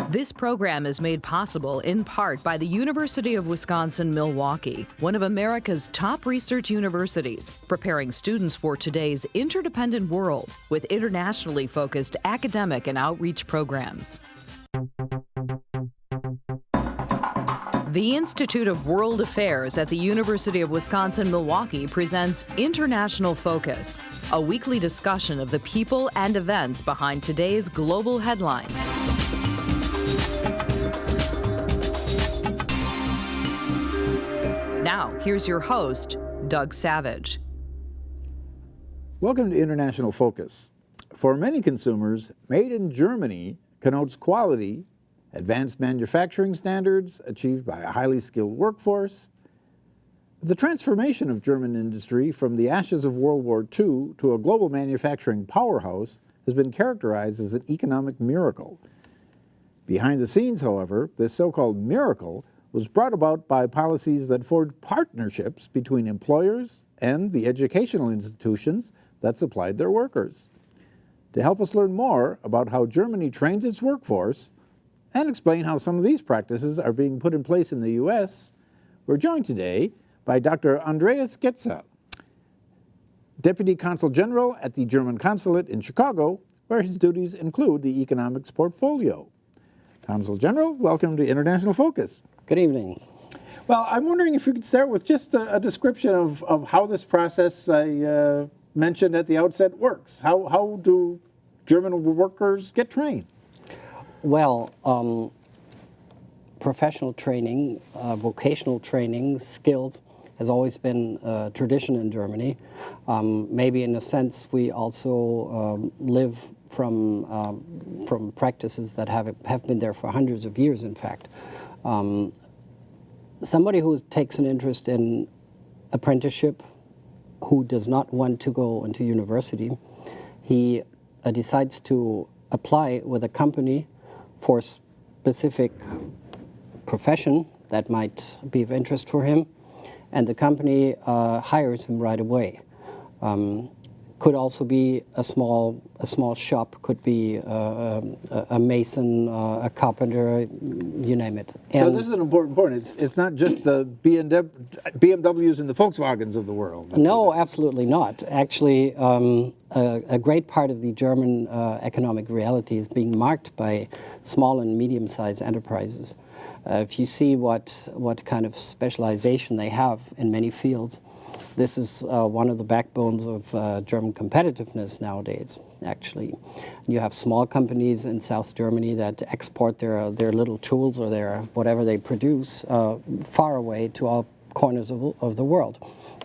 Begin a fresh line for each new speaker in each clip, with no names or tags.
This program is made possible in part by the University of Wisconsin-Milwaukee, one of America's top research universities, preparing students for today's interdependent world with internationally focused academic and outreach programs. The Institute of World Affairs at the University of Wisconsin-Milwaukee presents International Focus, a weekly discussion of the people and events behind today's global headlines. Now, here's your host, Doug Savage.
Welcome to International Focus. For many consumers, made in Germany connotes quality, advanced manufacturing standards achieved by a highly skilled workforce. The transformation of German industry from the ashes of World War II to a global manufacturing powerhouse has been characterized as an economic miracle. Behind the scenes, however, this so-called miracle was brought about by policies that forged partnerships between employers and the educational institutions that supplied their workers. To help us learn more about how Germany trains its workforce and explain how some of these practices are being put in place in the U.S., we're joined today by Dr. Andreas Götze, Deputy Consul General at the German Consulate in Chicago, where his duties include the economics portfolio. Consul General, welcome to International Focus.
Good evening.
Well, I'm wondering if you could start with just a description of how this process I mentioned at the outset works. How do German workers get trained?
Well, professional training, vocational training, skills has always been a tradition in Germany. Maybe in a sense we also live from practices that have been there for hundreds of years, in fact. Somebody who takes an interest in apprenticeship, who does not want to go into university, he decides to apply with a company for a specific profession that might be of interest for him, and the company hires him right away. Could also be a small shop, could be a mason, a carpenter, you name it.
And so this is an important point. It's not just the BMWs and the Volkswagens of the world.
No, absolutely not. Actually, a great part of the German economic reality is being marked by small and medium-sized enterprises. If you see what kind of specialization they have in many fields, this is one of the backbones of German competitiveness nowadays, actually. You have small companies in South Germany that export their little tools or their whatever they produce far away to all corners of the world.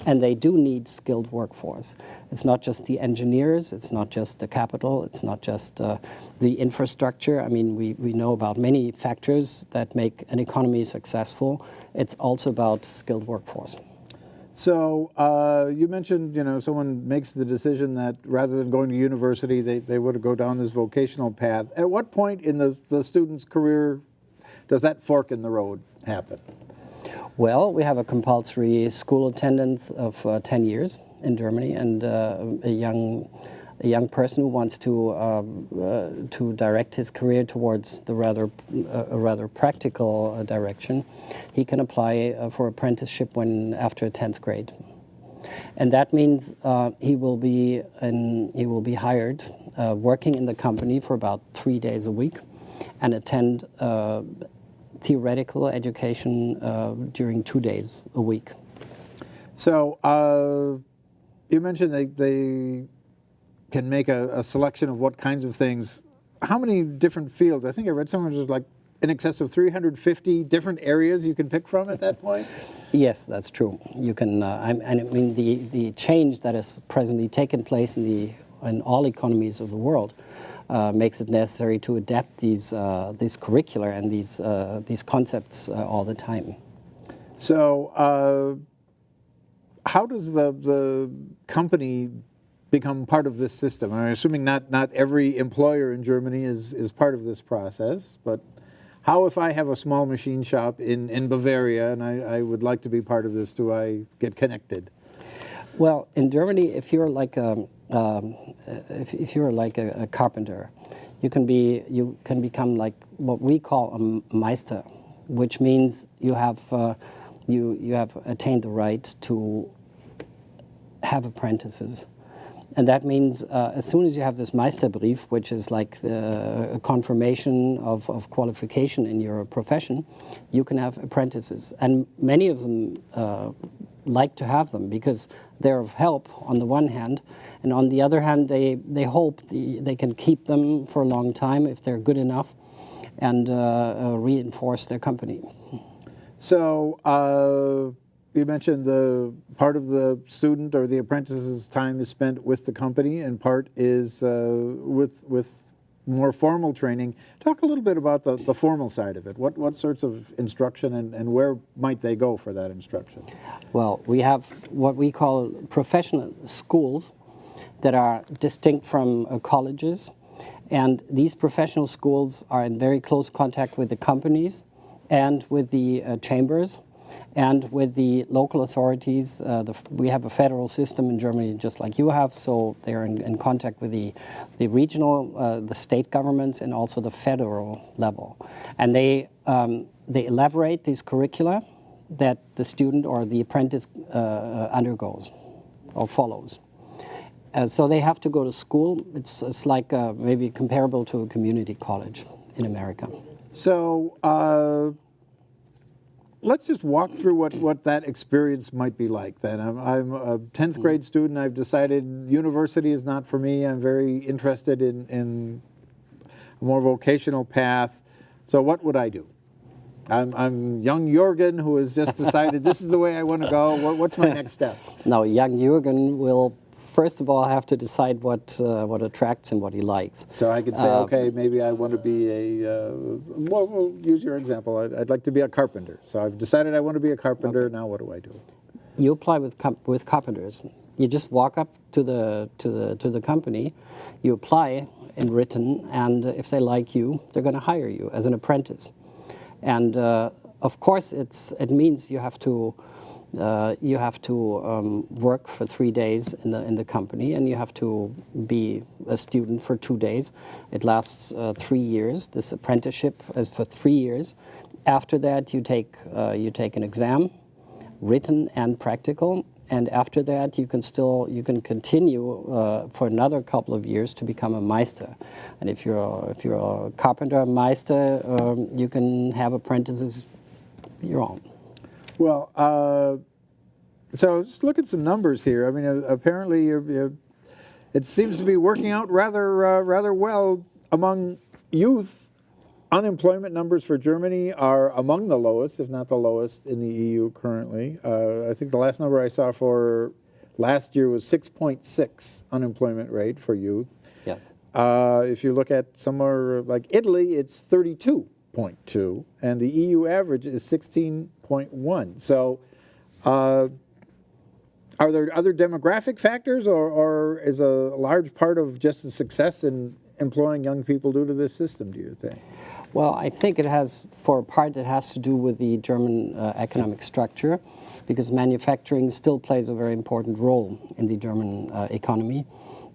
And they do need skilled workforce. It's not just the engineers, it's not just the capital, it's not just the infrastructure. I mean, we know about many factors that make an economy successful. It's also about skilled workforce.
So you mentioned, someone makes the decision that rather than going to university, they would go down this vocational path. At what point in the student's career does that fork in the road happen?
Well, we have a compulsory school attendance of 10 years in Germany, and a young person who wants to direct his career towards a rather practical direction, he can apply for apprenticeship after 10th grade, and that means he will be hired working in the company for about 3 days a week, and attend theoretical education during 2 days a week.
So you mentioned they can make a selection of what kinds of things. How many different fields? I think I read somewhere there's like in excess of 350 different areas you can pick from at that point?
Yes, that's true. You can, I mean, the change that has presently taken place in all economies of the world makes it necessary to adapt these curricula and these concepts all the time.
So how does the company become part of this system? I'm assuming not every employer in Germany is part of this process, but how if I have a small machine shop in Bavaria and I would like to be part of this, do I get connected?
Well, in Germany, if you're like a carpenter, you can become like what we call a Meister, which means you have attained the right to have apprentices. And that means as soon as you have this Meisterbrief, which is like a confirmation of qualification in your profession, you can have apprentices. And many of them like to have them because they're of help on the one hand, and on the other hand, they hope they can keep them for a long time if they're good enough and reinforce their company.
So you mentioned the part of the student or the apprentice's time is spent with the company, and part is with more formal training. Talk a little bit about the formal side of it. What sorts of instruction and where might they go for that instruction?
Well, we have what we call professional schools that are distinct from colleges, and these professional schools are in very close contact with the companies and with the chambers and with the local authorities. We have a federal system in Germany just like you have, so they're in contact with the regional, the state governments, and also the federal level. And they elaborate these curricula that the student or the apprentice undergoes or follows. So they have to go to school. It's like maybe comparable to a community college in America.
So let's just walk through what that experience might be like then. I'm a 10th grade student. I've decided university is not for me. I'm very interested in a more vocational path. So what would I do? I'm young Jürgen who has just decided this is the way I want to go. What's my next step?
Now, young Jürgen will first of all have to decide what attracts him, what he likes.
So I could say, okay, maybe I want to be well, we'll use your example. I'd like to be a carpenter. So I've decided I want to be a carpenter. Okay. Now what do I do?
You apply with carpenters. You just walk up to the company, you apply in written, and if they like you, they're going to hire you as an apprentice. And of course, it means you have to work for 3 days in the company, and you have to be a student for 2 days. It lasts 3 years. This apprenticeship is for 3 years. After that, you take an exam, written and practical. And after that, you can continue for another couple of years to become a Meister. And if you're a carpenter Meister, you can have apprentices your own.
Well, so let's look at some numbers here. I mean, apparently it seems to be working out rather well among youth. Unemployment numbers for Germany are among the lowest, if not the lowest, in the EU currently. I think the last number I saw for last year was 6.6 unemployment rate for youth.
Yes.
If you look at somewhere like Italy, it's 32.2, and the EU average is 16.1. So are there other demographic factors, or is a large part of just the success in employing young people due to this system, do you think?
Well, I think it has, for a part, it has to do with the German economic structure, because manufacturing still plays a very important role in the German economy.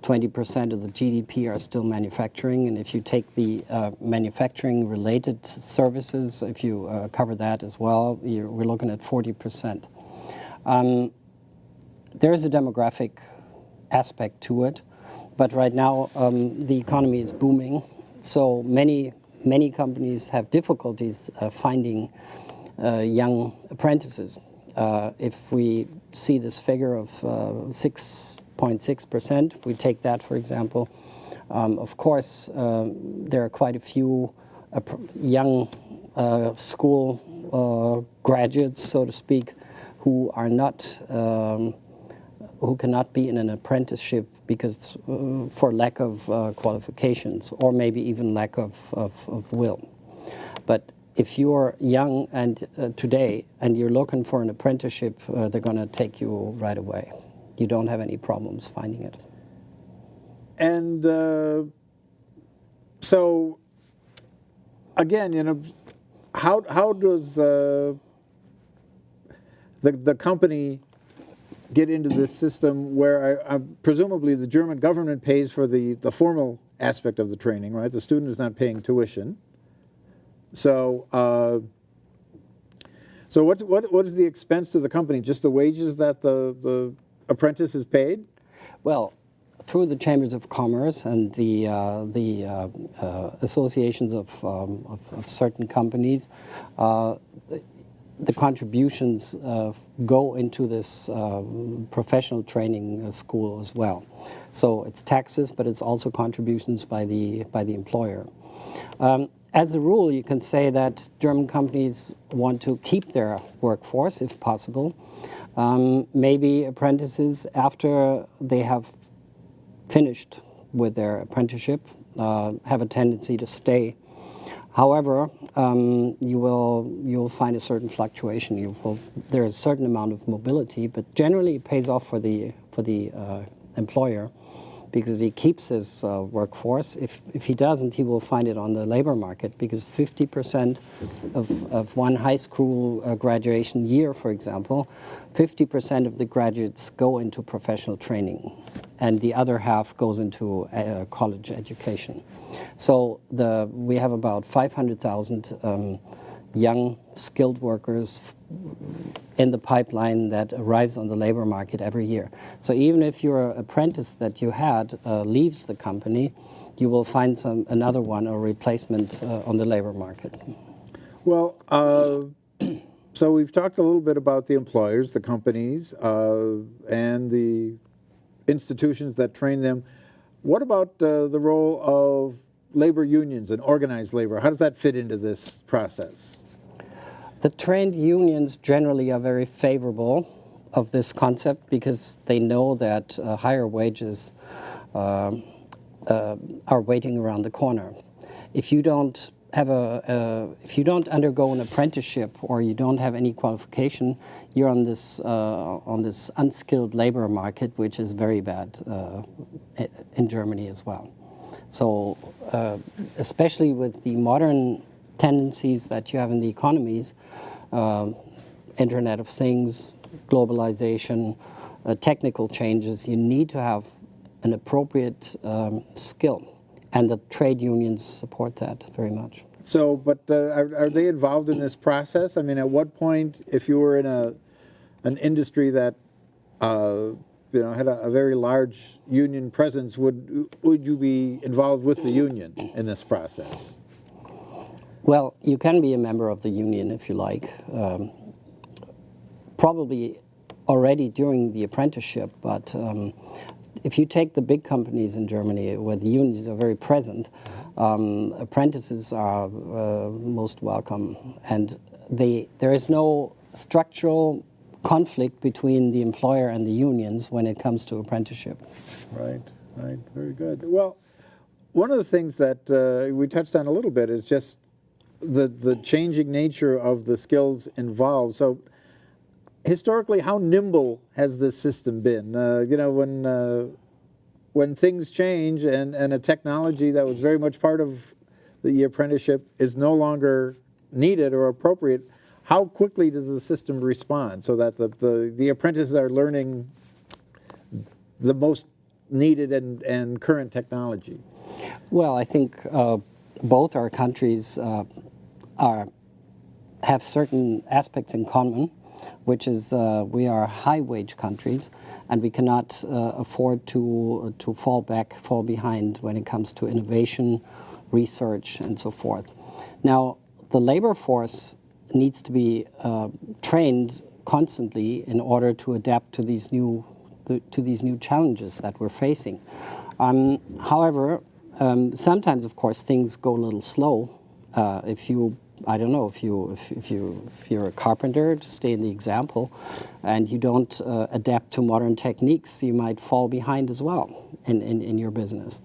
20% of the GDP are still manufacturing, and if you take the manufacturing-related services, if you cover that as well, we're looking at 40%. There is a demographic aspect to it, but right now the economy is booming, so many companies have difficulties finding young apprentices. If we see this figure of 6.6%, we take that for example, of course there are quite a few young school graduates, so to speak, who are not who cannot be in an apprenticeship because for lack of qualifications, or maybe even lack of will. But if you're young and today and you're looking for an apprenticeship, they're going to take you right away. You don't have any problems finding it.
And so again, you know, how does the company get into this system where presumably the German government pays for the formal aspect of the training, right? The student is not paying tuition. So, so what is the expense to the company? Just the wages that the apprentice is paid?
Well, through the chambers of commerce and the associations of certain companies, the contributions go into this professional training school as well. So it's taxes, but it's also contributions by the employer. As a rule, you can say that German companies want to keep their workforce, if possible. Maybe apprentices, after they have finished with their apprenticeship, have a tendency to stay. However, you'll find a certain fluctuation. There is a certain amount of mobility, but generally it pays off for the employer, because he keeps his workforce. If he doesn't, he will find it on the labor market, because 50% of one high school graduation year, for example, 50% of the graduates go into professional training, and the other half goes into college education. So we have about 500,000 young skilled workers in the pipeline that arrives on the labor market every year. So even if your apprentice that you had leaves the company, you will find another one, or replacement on the labor market.
Well, so we've talked a little bit about the employers, the companies, and the institutions that train them. What about the role of labor unions and organized labor? How does that fit into this process?
The trained unions generally are very favorable of this concept, because they know that higher wages are waiting around the corner. If you don't have if you don't undergo an apprenticeship, or you don't have any qualification, you're on this unskilled labor market, which is very bad in Germany as well. So especially with the modern tendencies that you have in the economies, Internet of Things, globalization, technical changes, you need to have an appropriate skill, and the trade unions support that very much.
So, but are they involved in this process? I mean, at what point, if you were in an industry that had a very large union presence, would you be involved with the union in this process?
Well, you can be a member of the union if you like, probably already during the apprenticeship, but if you take the big companies in Germany where the unions are very present, apprentices are most welcome, and there is no structural conflict between the employer and the unions when it comes to apprenticeship.
Right, very good. Well, one of the things that we touched on a little bit is just the changing nature of the skills involved. So historically, how nimble has this system been? When things change and a technology that was very much part of the apprenticeship is no longer needed or appropriate, how quickly does the system respond so that the apprentices are learning the most needed and current technology?
Well, I think both our countries have certain aspects in common, which is we are high-wage countries, and we cannot afford to fall behind when it comes to innovation, research, and so forth. Now, the labor force needs to be trained constantly in order to adapt to these new challenges that we're facing. However, sometimes, of course, things go a little slow. If you're a carpenter, to stay in the example, and you don't adapt to modern techniques, you might fall behind as well in your business.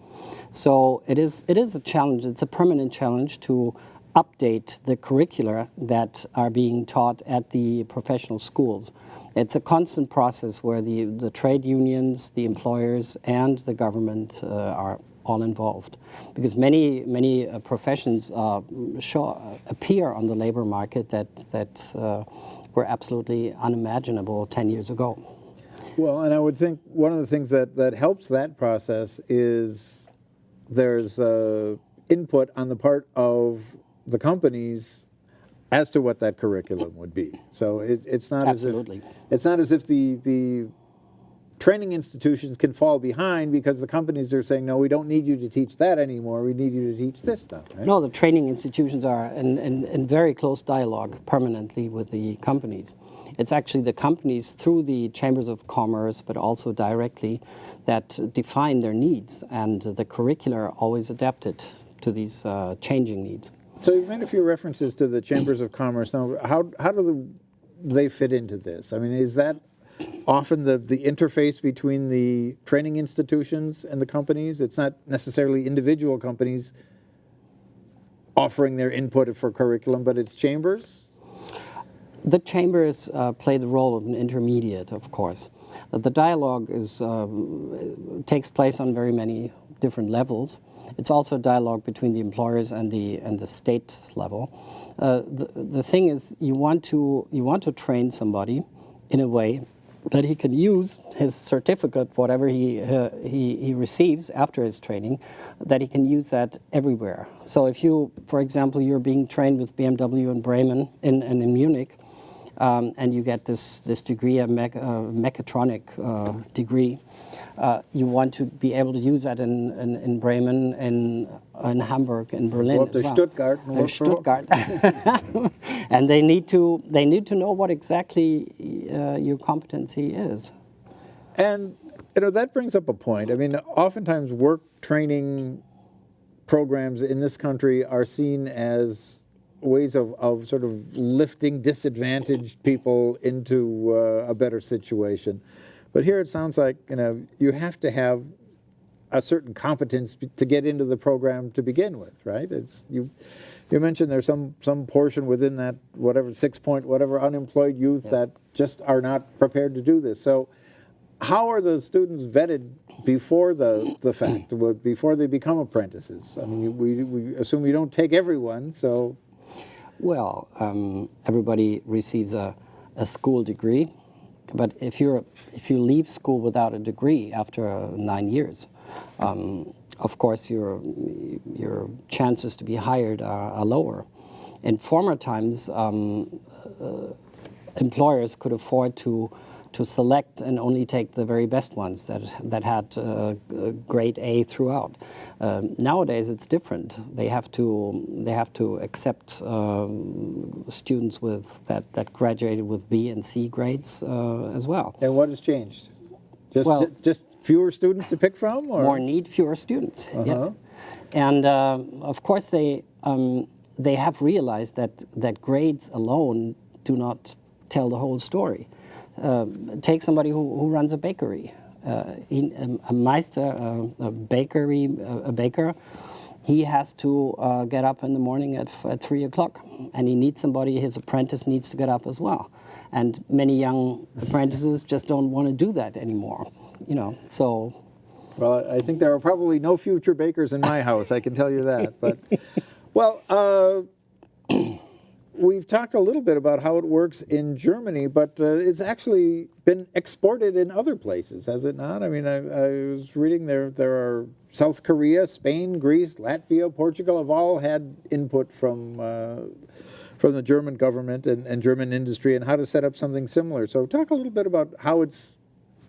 So it is a challenge. It's a permanent challenge to update the curricula that are being taught at the professional schools. It's a constant process where the trade unions, the employers, and the government are all involved, because many professions appear on the labor market that were absolutely unimaginable 10 years ago.
Well, and I would think one of the things that helps that process is there's input on the part of the companies as to what that curriculum would be. So it's not
Absolutely.
it's not as if the training institutions can fall behind because the companies are saying, no, we don't need you to teach that anymore. We need you to teach this stuff. Right?
No, the training institutions are in very close dialogue permanently with the companies. It's actually the companies through the chambers of commerce, but also directly, that define their needs, and the curricula are always adapted to these changing needs.
So you've made a few references to the chambers of commerce. Now, how do they fit into this? I mean, is that often the interface between the training institutions and the companies? It's not necessarily individual companies offering their input for curriculum, but it's chambers?
The chambers play the role of an intermediate, of course. The dialogue takes place on very many different levels. It's also a dialogue between the employers and the state level. The thing is, you want to train somebody in a way that he can use his certificate, whatever he receives after his training, that he can use that everywhere. So if you, for example, you're being trained with BMW in Bremen and in Munich, and you get this degree, a mechatronic degree, you want to be able to use that in Bremen, in Hamburg, in Berlin
Well,
as well.
Stuttgart.
And Stuttgart. And they need to know what exactly your competency is.
And that brings up a point. I mean, oftentimes work training programs in this country are seen as ways of sort of lifting disadvantaged people into a better situation. But here it sounds like you have to have a certain competence to get into the program to begin with, right? It's you mentioned there's some portion within that whatever 6 point whatever unemployed youth
Yes.
that just are not prepared to do this. So how are the students vetted before the fact, before they become apprentices? I mean, we assume you don't take everyone, so.
Well, everybody receives a school degree, but if you leave school without a degree after 9 years, of course your chances to be hired are lower. In former times, employers could afford to select and only take the very best ones that had grade A throughout. Nowadays it's different. They have to accept students that graduated with B and C grades as well.
And what has changed? Just fewer students to pick from, or
more need, fewer students. Yes, and of course they have realized that grades alone do not tell the whole story. Take somebody who runs a bakery, a Meister, a baker. He has to get up in the morning at 3 o'clock, and he needs somebody. His apprentice needs to get up as well, and many young apprentices just don't want to do that anymore. So.
Well, I think there are probably no future bakers in my house. I can tell you that. But well. We've talked a little bit about how it works in Germany, but it's actually been exported in other places, has it not? I mean, I was reading there are South Korea, Spain, Greece, Latvia, Portugal have all had input from the German government and German industry and how to set up something similar. So talk a little bit about how it's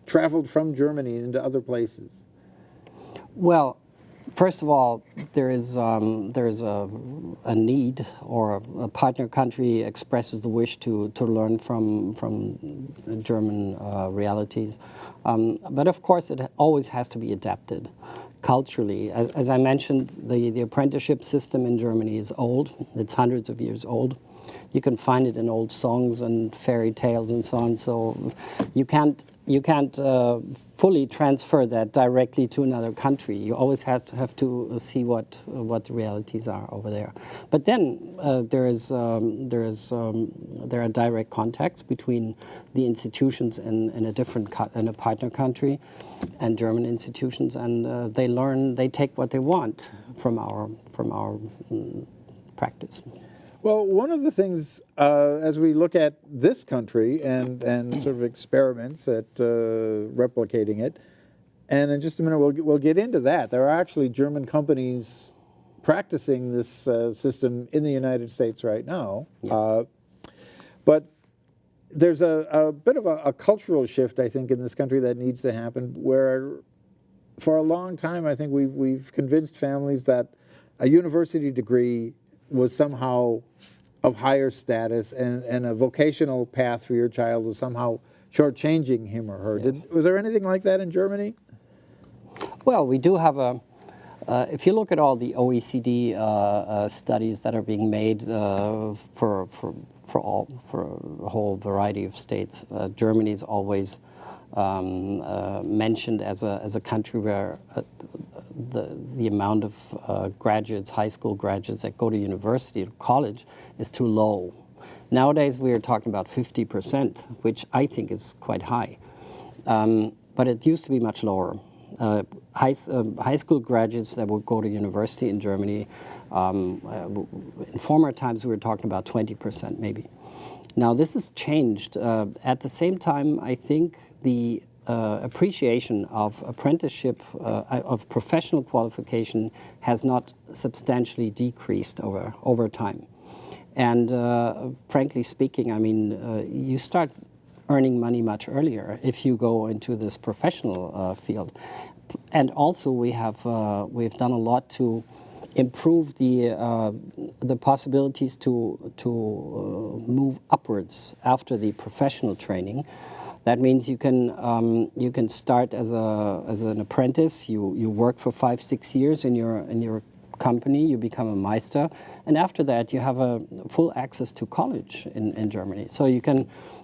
traveled from Germany into other places.
Well, first of all, there is a need, or a partner country expresses the wish to learn from German realities. But of course, it always has to be adapted culturally. As I mentioned, the apprenticeship system in Germany is old. It's hundreds of years old. You can find it in old songs and fairy tales and so on. So you can't fully transfer that directly to another country. You always have to see what the realities are over there. But then there are direct contacts between the institutions in a partner country and German institutions, and they take what they want from our practice.
Well, one of the things, as we look at this country and sort of experiments at replicating it, And in just a minute, we'll get into that. There are actually German companies practicing this system in the United States right now.
Yes.
But there's a bit of a cultural shift, I think, in this country that needs to happen, where for a long time, I think we've convinced families that a university degree was somehow of higher status, and a vocational path for your child was somehow shortchanging him or her.
Yes.
Was there anything like that in Germany?
Well, we do have if you look at all the OECD studies that are being made for a whole variety of states, Germany is always mentioned as a country where the amount of graduates, high school graduates that go to university or college is too low. Nowadays we are talking about 50%, which I think is quite high. But it used to be much lower. High school graduates that would go to university in Germany, in former times we were talking about 20% maybe. Now this has changed. At the same time, I think the appreciation of apprenticeship, of professional qualification has not substantially decreased over time. And frankly speaking, I mean, you start earning money much earlier if you go into this professional field. And also we've done a lot to improve the possibilities to move upwards after the professional training. That means you can start as an apprentice. You work for 5-6 years in your company. You become a Meister, and after that you have a full access to college in Germany. So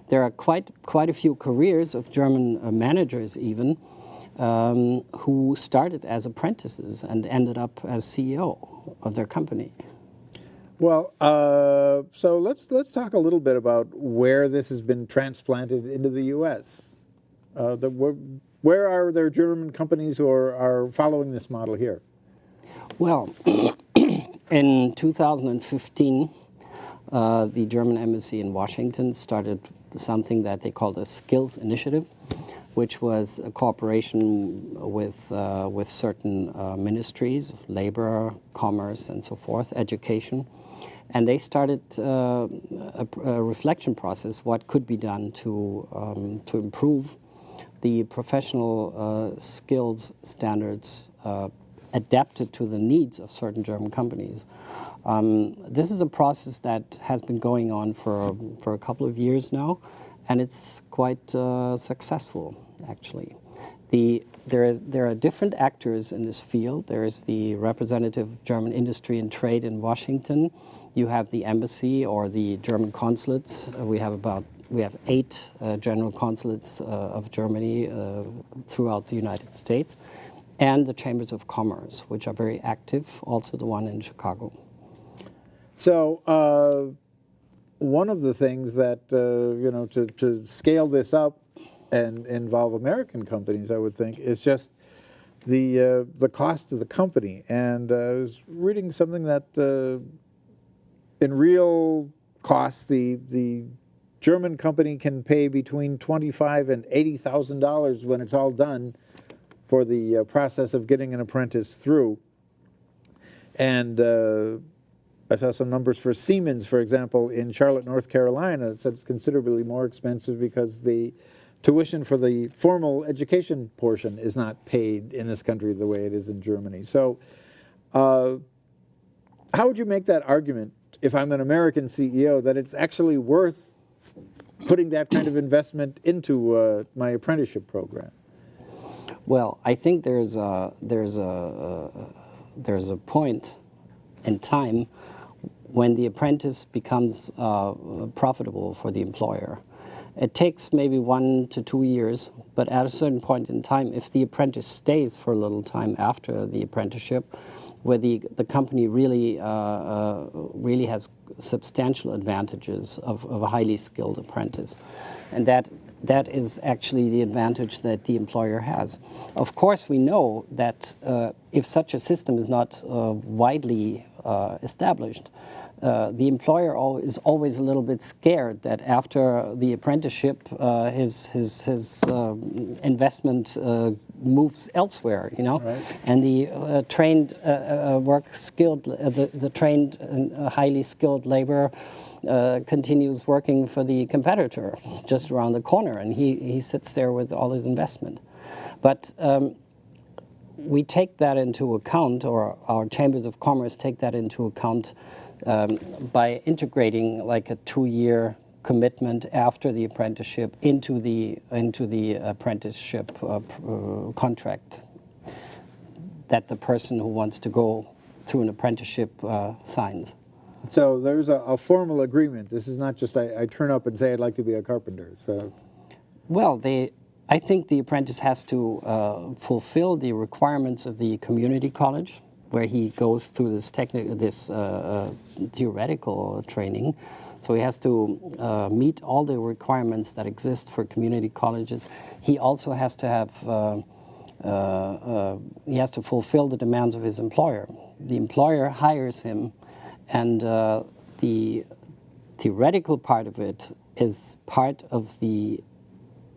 there are quite a few careers of German managers even who started as apprentices and ended up as CEO of their company.
Well, so let's talk a little bit about where this has been transplanted into the U.S. Where are there German companies who are following this model here?
Well, in 2015, the German embassy in Washington started something that they called a skills initiative, which was a cooperation with certain ministries, labor, commerce, and so forth, education. And they started a reflection process, what could be done to improve the professional skills standards adapted to the needs of certain German companies. This is a process that has been going on for a couple of years now, and it's quite successful, actually. There are different actors in this field. There is the representative of German industry and trade in Washington. You have the embassy or the German consulates. We have 8 general consulates of Germany throughout the United States, and the chambers of commerce, which are very active, also the one in Chicago.
So one of the things that, to scale this up and involve American companies, I would think, is just the cost of the company. And I was reading something that in real costs, the German company can pay between $25,000 and $80,000 when it's all done for the process of getting an apprentice through. And I saw some numbers for Siemens, for example, in Charlotte, North Carolina. It said it's considerably more expensive because the tuition for the formal education portion is not paid in this country the way it is in Germany. So how would you make that argument, if I'm an American CEO, that it's actually worth putting that kind of investment into my apprenticeship program?
Well, I think there's a point in time when the apprentice becomes profitable for the employer. It takes maybe 1 to 2 years, but at a certain point in time, if the apprentice stays for a little time after the apprenticeship, where the company really has substantial advantages of a highly skilled apprentice, and that is actually the advantage that the employer has. Of course, we know that if such a system is not widely established, the employer is always a little bit scared that after the apprenticeship, his investment moves elsewhere, you know,
Right.
and the trained the trained highly skilled labor continues working for the competitor just around the corner, and he sits there with all his investment. But we take that into account, or our chambers of commerce take that into account by integrating like a 2-year commitment after the apprenticeship into the apprenticeship contract that the person who wants to go through an apprenticeship signs.
So there's a formal agreement. This is not just I turn up and say I'd like to be a carpenter. So,
Well, I think the apprentice has to fulfill the requirements of the community college, where he goes through this theoretical training. So he has to meet all the requirements that exist for community colleges. He also has to have he has to fulfill the demands of his employer. The employer hires him, and the theoretical part of it is part of the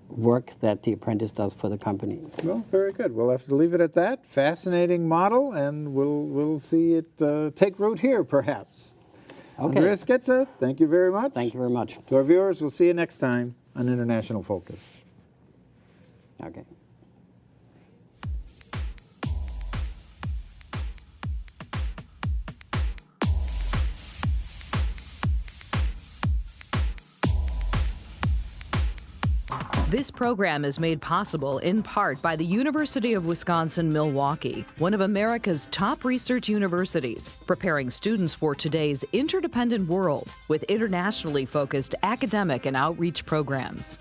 work that the apprentice does for the company.
well, very good. We'll have to leave it at that. Fascinating model, and we'll see it take root here, perhaps.
Okay.
Andreas Götze, thank you very much.
Thank you very much.
To our viewers, we'll see you next time on International Focus.
Okay.
This program is made possible in part by the University of Wisconsin-Milwaukee, one of America's top research universities, preparing students for today's interdependent world with internationally focused academic and outreach programs.